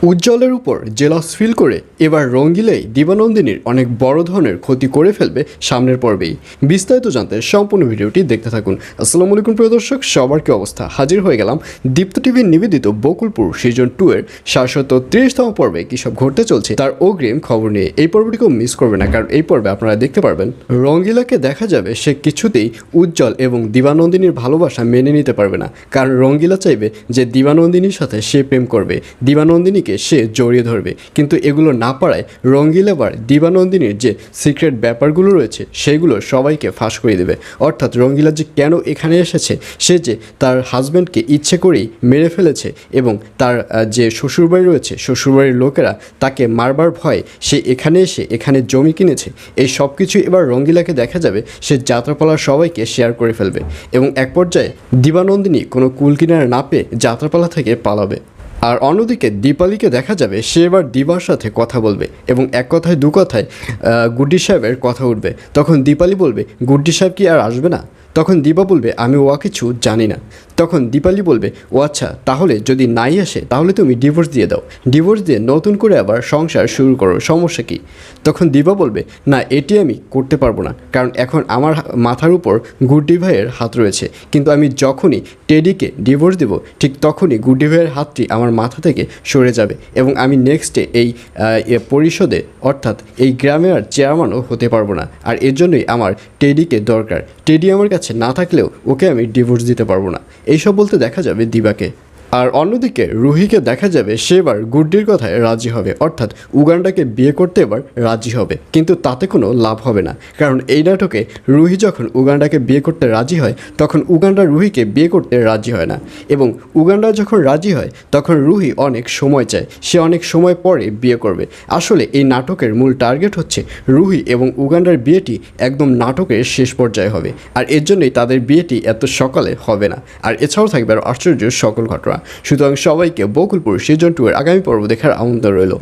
উজ্জ্বলের উপর jealous feel করে এবার রঙ্গিলেই দিবানন্দিনীর অনেক বড় ধরনের ক্ষতি করে ফেলবে সামনের পর্বেই। বিস্তারিত জানতে সম্পূর্ণ ভিডিওটি দেখতে থাকুন। আসসালামু আলাইকুম প্রিয় দর্শক, সবার কি অবস্থা? হাজির হয়ে গেলাম দীপ্ত টিভির নিবেদিত বকুলপুর সিজন 2 এর 730তম পর্বে কী সব ঘটতে চলছে তার অগ্রিম খবর নিয়ে। এই পর্বটিকেও মিস করবে না, কারণ এই পর্বে আপনারা দেখতে পারবেন রঙ্গিলাকে দেখা যাবে সে কিছুতেই উজ্জ্বল এবং দিবানন্দিনীর ভালোবাসা মেনে নিতে পারবে না। কারণ রঙ্গিলা চাইবে যে দিবানন্দিনীর সাথে সে প্রেম করবে, দিবানন্দিনীকে সে জড়িয়ে ধরবে, কিন্তু এগুলো না পারায় রঙ্গিলা এবার দিবানন্দিনীর যে সিক্রেট ব্যাপারগুলো রয়েছে সেগুলো সবাইকে ফাঁস করে দেবে। অর্থাৎ রঙ্গিলা যে কেন এখানে এসেছে, সে যে তার হাজব্যান্ডকে ইচ্ছে করেই মেরে ফেলেছে এবং তার যে শ্বশুরবাড়ি রয়েছে শ্বশুরবাড়ির লোকেরা তাকে মারবার ভয়ে সে এখানে এসে এখানে জমি কিনেছে, এই সব কিছু এবার রঙ্গিলাকে দেখা যাবে সে যাত্রাপালার সবাইকে শেয়ার করে ফেলবে এবং এক পর্যায়ে দিবানন্দিনী কোনো কুল কিনারা না পেয়ে যাত্রাপালা থেকে পালাবে। আর অন্যদিকে দীপালিকে দেখা যাবে সে এবার দিবার সাথে কথা বলবে এবং এক কথায় দু কথায় গুড্ডি সাহেবের কথা উঠবে। তখন দীপালি বলবে, গুড্ডি সাহেব কি আর আসবে না? তখন দিবা বলবে, আমি ও কিছু জানি না। তখন দীপালি বলবে, ও আচ্ছা, তাহলে যদি নাই আসে তাহলে তুমি ডিভোর্স দিয়ে দাও, ডিভোর্স দিয়ে নতুন করে আবার সংসার শুরু করো, সমস্যা কী? তখন দিবা বলবে, না এটি আমি করতে পারবো না, কারণ এখন আমার মাথার উপর গুড্ডি ভাইয়ের হাত রয়েছে, কিন্তু আমি যখনই টেডিকে ডিভোর্স দেব ঠিক তখনই গুড্ডি ভাইয়ের হাতটি আমার মাথা থেকে সরে যাবে এবং আমি নেক্সটে এই পরিষদে অর্থাৎ এই গ্রামে আর চেয়ারম্যানও হতে পারবো না। আর এর জন্যই আমার টেডিকে দরকার, টেডি আমার কাছে না থাকলেও ওকে আমি ডিভোর্স দিতে পারবো না, এইসব বলতে দেখা যাবে দিবাকে। আর অন্যদিকে রুহিকে দেখা যাবে সে এবার গুড্ডির কথায় রাজি হবে, অর্থাৎ উগান্ডাকে বিয়ে করতে এবার রাজি হবে, কিন্তু তাতে কোনো লাভ হবে না। কারণ এই নাটকে রুহি যখন উগান্ডাকে বিয়ে করতে রাজি হয় তখন উগান্ডা রুহিকে বিয়ে করতে রাজি হয় না, এবং উগান্ডা যখন রাজি হয় তখন রুহি অনেক সময় চায়, সে অনেক সময় পরে বিয়ে করবে। আসলে এই নাটকের মূল টার্গেট হচ্ছে রুহি এবং উগান্ডার বিয়েটি একদম নাটকের শেষ পর্যায়ে হবে, আর এর জন্যই তাদের বিয়েটি এত সকালে হবে না। আর এছাড়াও থাকবে আর আশ্চর্য সকল ঘটনা। সুতরাং সবাইকে বকুলপুর সিজন 2 এর আগামী পর্ব দেখার আমন্ত্রণ রইল।